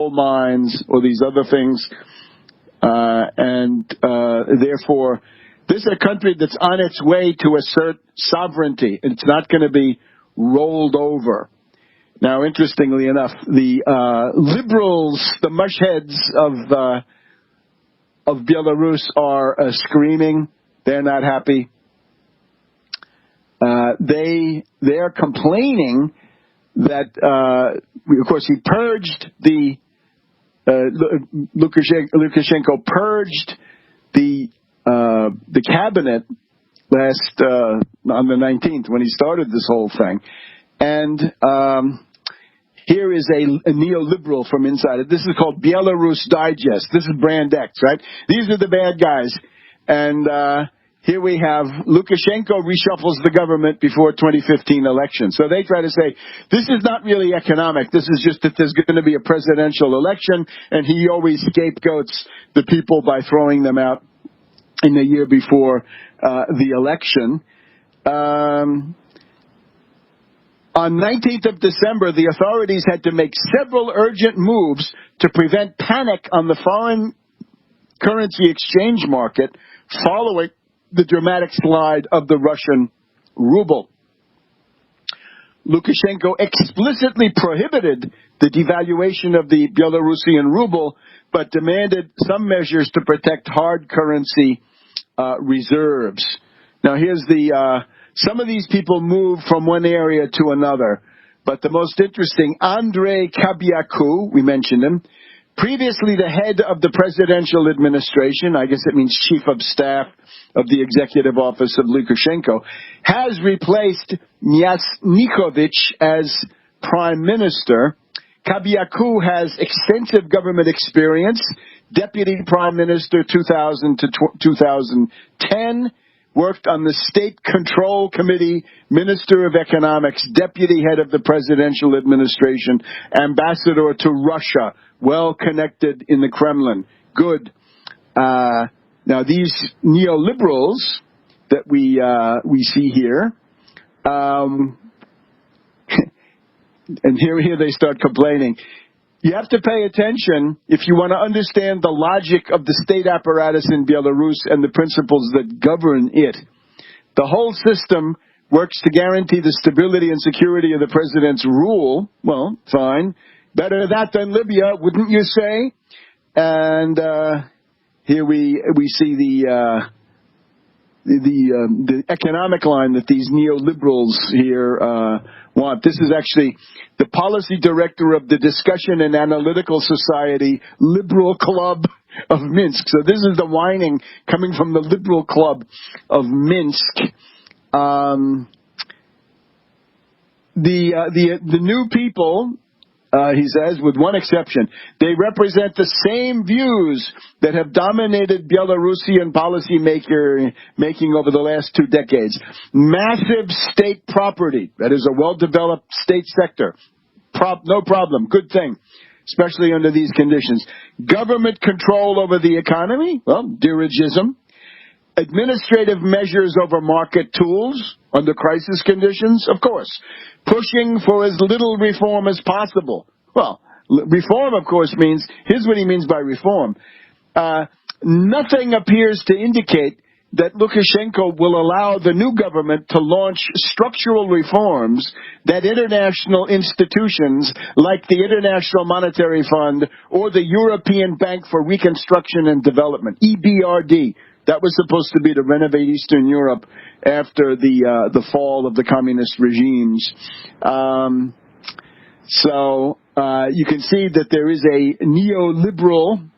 coal mines or these other things. Therefore, this is a country that's on its way to assert sovereignty. It's not going to be rolled over. Now, interestingly enough, the liberals, the mushheads of Belarus are screaming. They're not happy. They're complaining that, of course, he purged Lukashenko purged the cabinet last on the 19th when he started this whole thing, and here is a neoliberal from inside it. This is called Belarus Digest. This is Brand X, right? These are the bad guys, and here we have Lukashenko reshuffles the government before 2015 election. So they try to say, this is not really economic. This is just that there's going to be a presidential election, and he always scapegoats the people by throwing them out in the year before the election. On 19th of December, the authorities had to make several urgent moves to prevent panic on the foreign currency exchange market following the dramatic slide of the Russian ruble. Lukashenko explicitly prohibited the devaluation of the Belarusian ruble, but demanded some measures to protect hard currency reserves. Now, here's some of these people move from one area to another, but the most interesting, Andrei Kabyaku, we mentioned him, previously the head of the presidential administration, I guess it means chief of staff of the executive office of Lukashenko, has replaced Myasnikovich as prime minister. Kabyaku has extensive government experience, deputy prime minister 2000 to 2010, worked on the State Control Committee, Minister of Economics, Deputy Head of the Presidential Administration, Ambassador to Russia, well connected in the Kremlin. Good. Now, these neoliberals that we see here, and here they start complaining. You have to pay attention if you want to understand the logic of the state apparatus in Belarus and the principles that govern it. The whole system works to guarantee the stability and security of the president's rule. Well, fine. Better that than Libya, wouldn't you say? And here we see the economic line that these neoliberals here want. This is actually the policy director of the Discussion and Analytical Society Liberal Club of Minsk. So this is the whining coming from the Liberal Club of Minsk. The new people, he says, with one exception, they represent the same views that have dominated Belarusian policy making over the last 2 decades. Massive state property, that is a well-developed state sector. No problem, good thing, especially under these conditions. Government control over the economy, well, dirigism. Administrative measures over market tools under crisis conditions, of course. Pushing for as little reform as possible. Well, reform, of course, means, here's what he means by reform. Nothing appears to indicate that Lukashenko will allow the new government to launch structural reforms that international institutions like the International Monetary Fund or the European Bank for Reconstruction and Development, EBRD, that was supposed to be to renovate Eastern Europe after the fall of the communist regimes. So you can see that there is a neoliberal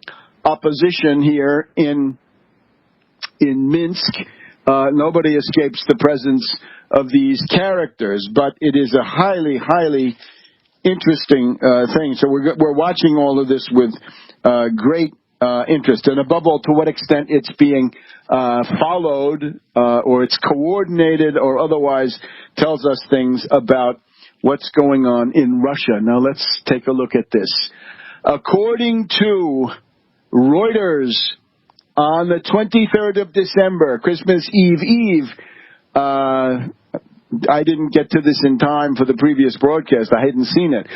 opposition here in Minsk. Nobody escapes the presence of these characters, but it is a highly, highly interesting thing. So we're watching all of this with great interest, and above all, to what extent it's being followed or it's coordinated or otherwise tells us things about what's going on in Russia. Now let's take a look at this. According to Reuters, on the 23rd of December, Christmas Eve, I didn't get to this in time for the previous broadcast. I hadn't seen it.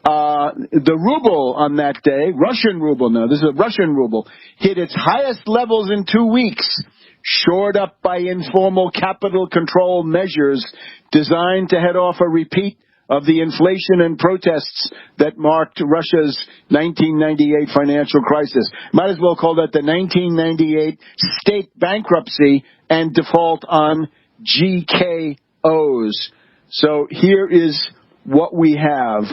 the ruble on that day, Russian ruble now, this is a Russian ruble, hit its highest levels in 2 weeks, shored up by informal capital control measures designed to head off a repeat of the inflation and protests that marked Russia's 1998 financial crisis. Might as well call that the 1998 state bankruptcy and default on GKOs. So here is what we have.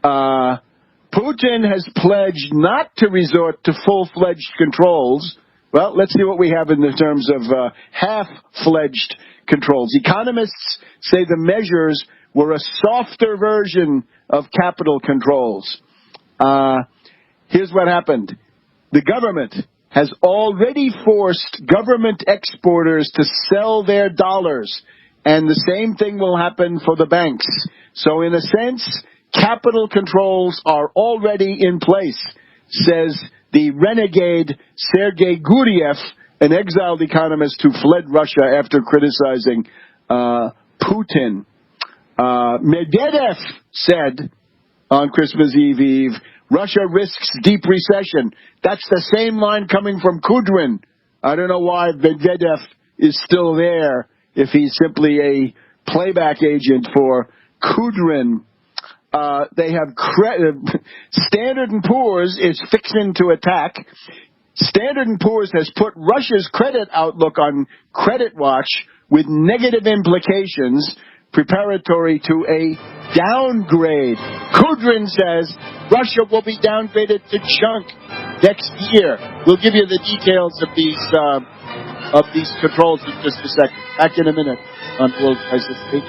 Putin has pledged not to resort to full-fledged controls. Well, let's see what we have in the terms of half-fledged controls. Economists say the measures were a softer version of capital controls. Here's what happened. The government has already forced government exporters to sell their dollars, and the same thing will happen for the banks. So in a sense, capital controls are already in place, says the renegade Sergei Guriev, an exiled economist who fled Russia after criticizing Putin. Medvedev said on Christmas Eve, Russia risks deep recession. That's the same line coming from Kudrin. I don't know why Medvedev is still there if he's simply a playback agent for Kudrin. They have Standard & Poor's is fixing to attack. Standard & Poor's has put Russia's credit outlook on Credit Watch with negative implications, preparatory to a downgrade. Kudrin says Russia will be downgraded to junk next year. We'll give you the details of these controls in just a second. Back in a minute on World Crisis 8.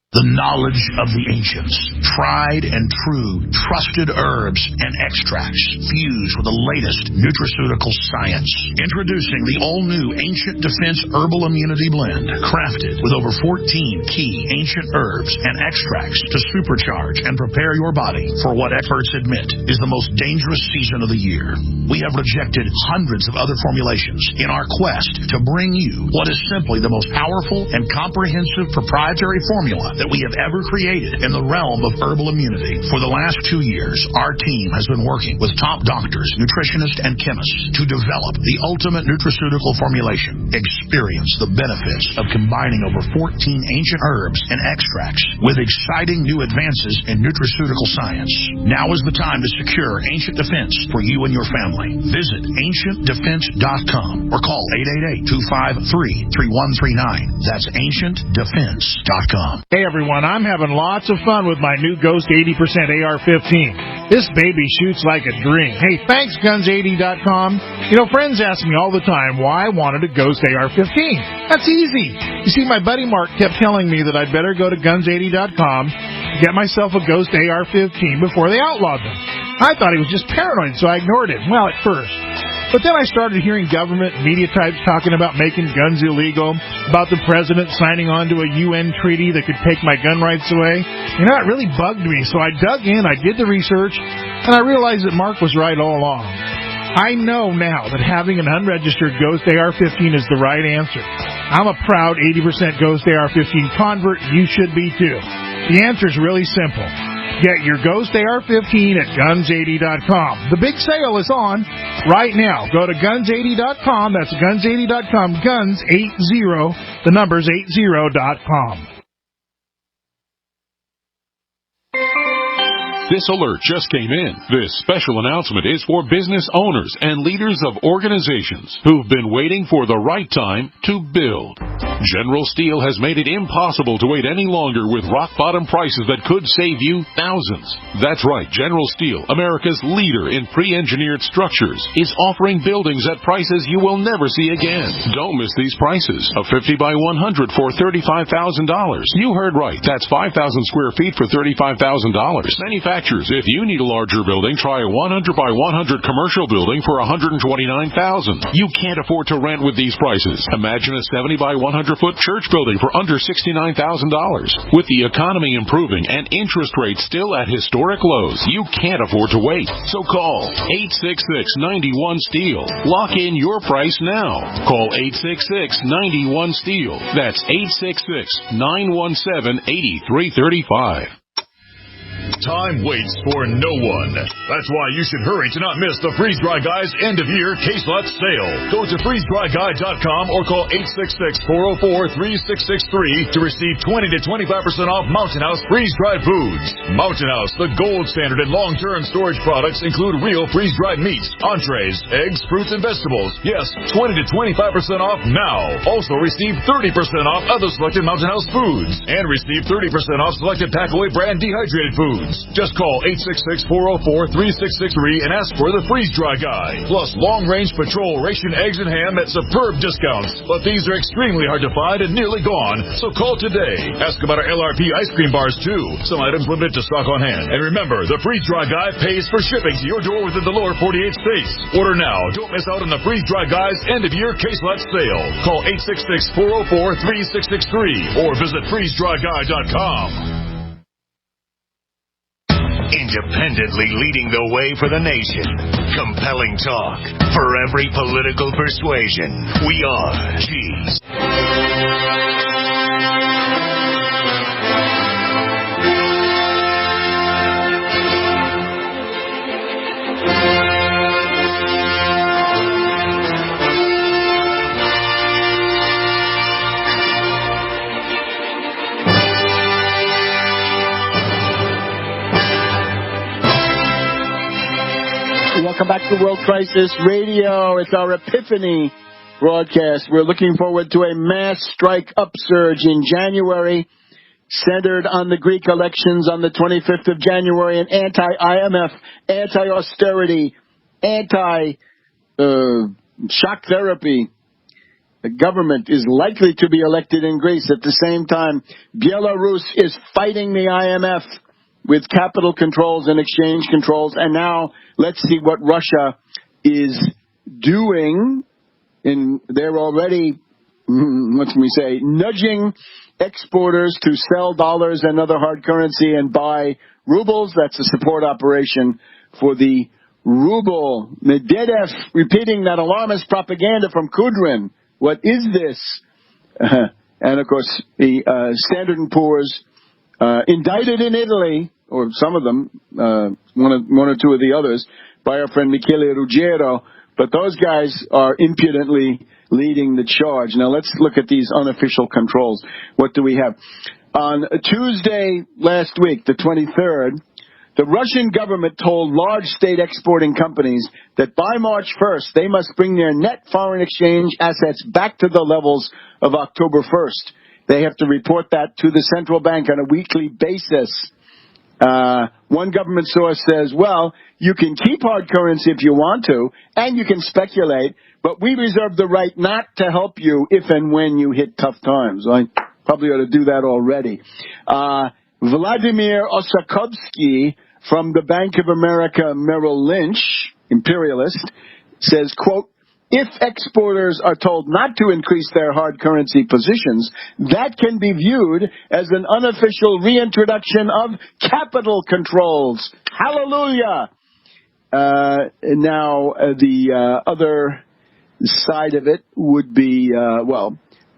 The knowledge of the ancients, tried and true, trusted herbs and extracts fused with the latest nutraceutical science. Introducing the all-new Ancient Defense Herbal Immunity Blend, crafted with over 14 key ancient herbs and extracts to supercharge and prepare your body for what experts admit is the most dangerous season of the year. We have rejected hundreds of other formulations in our quest to bring you what is simply the most powerful and comprehensive proprietary formula that we have ever created in the realm of herbal immunity. For the last 2 years, our team has been working with top doctors, nutritionists, and chemists to develop the ultimate nutraceutical formulation. Experience the benefits of combining over 14 ancient herbs and extracts with exciting new advances in nutraceutical science. Now is the time to secure Ancient Defense for you and your family. Visit ancientdefense.com or call 888-253-3139. That's ancientdefense.com. Hey everyone, I'm having lots of fun with my new Ghost 80% AR-15. This baby shoots like a dream. Hey, thanks Guns80.com. You know, friends ask me all the time why I wanted a Ghost AR-15. That's easy. You see, my buddy Mark kept telling me that I'd better go to Guns80.com, get myself a Ghost AR-15 before they outlawed them. I thought he was just paranoid, so I ignored him. Well, at first. But then I started hearing government media types talking about making guns illegal, about the president signing on to a UN treaty that could take my gun rights away. You know, it really bugged me, so I dug in, I did the research, and I realized that Mark was right all along. I know now that having an unregistered Ghost AR-15 is the right answer. I'm a proud 80% Ghost AR-15 convert, you should be too. The answer is really simple. Get your Ghost AR-15 at Guns80.com. The big sale is on right now. Go to Guns80.com. That's Guns80.com. Guns80, the numbers 80.com. This alert just came in. This special announcement is for business owners and leaders of organizations who've been waiting for the right time to build. General Steel has made it impossible to wait any longer with rock-bottom prices that could save you thousands. That's right, General Steel, America's leader in pre-engineered structures, is offering buildings at prices you will never see again. Don't miss these prices. A 50 by 100 for $35,000. You heard right. That's 5,000 square feet for $35,000. Manufacturers, if you need a larger building, try a 100 by 100 commercial building for $129,000. You can't afford to rent with these prices. Imagine a 70 by 100 200-foot church building for under $69,000. With the economy improving and interest rates still at historic lows, you can't afford to wait. So call 866-91-STEEL. Lock in your price now. Call 866-91-STEEL. That's 866-917-8335. Time waits for no one. That's why you should hurry to not miss the Freeze Dry Guy's end-of-year case lot sale. Go to freezedryguy.com or call 866-404-3663 to receive 20 to 25% off Mountain House freeze-dried foods. Mountain House, the gold standard in long-term storage products, include real freeze-dried meats, entrees, eggs, fruits, and vegetables. Yes, 20 to 25% off now. Also receive 30% off other selected Mountain House foods and receive 30% off selected Packaway brand dehydrated foods. Just call 866-404-3663 and ask for the Freeze Dry Guy. Plus long-range patrol ration eggs and ham at superb discounts. But these are extremely hard to find and nearly gone, so call today. Ask about our LRP ice cream bars too. Some items limited to stock on hand. And remember, the Freeze Dry Guy pays for shipping to your door within the lower 48 states. Order now. Don't miss out on the Freeze Dry Guy's end-of-year case lot sale. Call 866-404-3663 or visit freezedryguy.com. Independently leading the way for the nation. Compelling talk for every political persuasion. We are Cheese. Welcome back to World Crisis Radio. It's our Epiphany broadcast. We're looking forward to a mass strike upsurge in January, centered on the Greek elections on the 25th of January, and anti-IMF, anti-austerity, anti-shock therapy. The government is likely to be elected in Greece. At the same time, Belarus is fighting the IMF with capital controls and exchange controls. And now let's see what Russia is doing. And they're already, what can we say, nudging exporters to sell dollars and other hard currency and buy rubles. That's a support operation for the ruble. Medvedev repeating that alarmist propaganda from Kudrin. What is this? And, of course, the Standard & Poor's indicted in Italy, or some of them, one or two of the others, by our friend Michele Ruggiero, but those guys are impudently leading the charge. Now let's look at these unofficial controls. What do we have? On Tuesday last week, the 23rd, the Russian government told large state exporting companies that by March 1st, they must bring their net foreign exchange assets back to the levels of October 1st. They have to report that to the central bank on a weekly basis. One government source says, well, you can keep hard currency if you want to, and you can speculate, but we reserve the right not to help you if and when you hit tough times. I probably ought to do that already. Vladimir Osakovsky from the Bank of America Merrill Lynch, imperialist, says, quote, if exporters are told not to increase their hard currency positions, that can be viewed as an unofficial reintroduction of capital controls. Hallelujah! Now, the other side of it would be,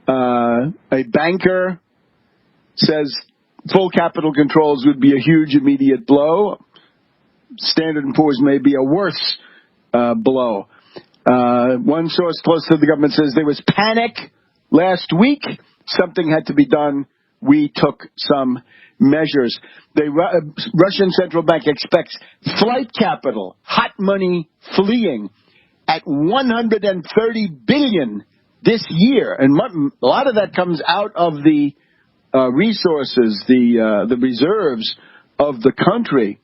a banker says full capital controls would be a huge immediate blow. Standard & Poor's may be a worse blow. One source close to the government says there was panic last week. Something had to be done. We took some measures. The Russian central bank expects flight capital, hot money fleeing, at $130 billion this year. And a lot of that comes out of the resources, the reserves of the country.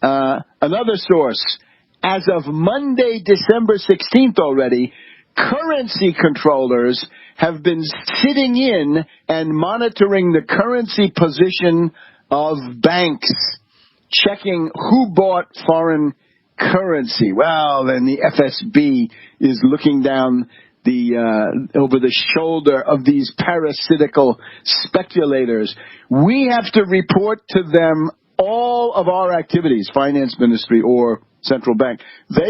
Another source, as of Monday, December 16th already, currency controllers have been sitting in and monitoring the currency position of banks, checking who bought foreign currency. Well, then the FSB is looking down over the shoulder of these parasitical speculators. We have to report to them all of our activities, finance ministry or central bank. They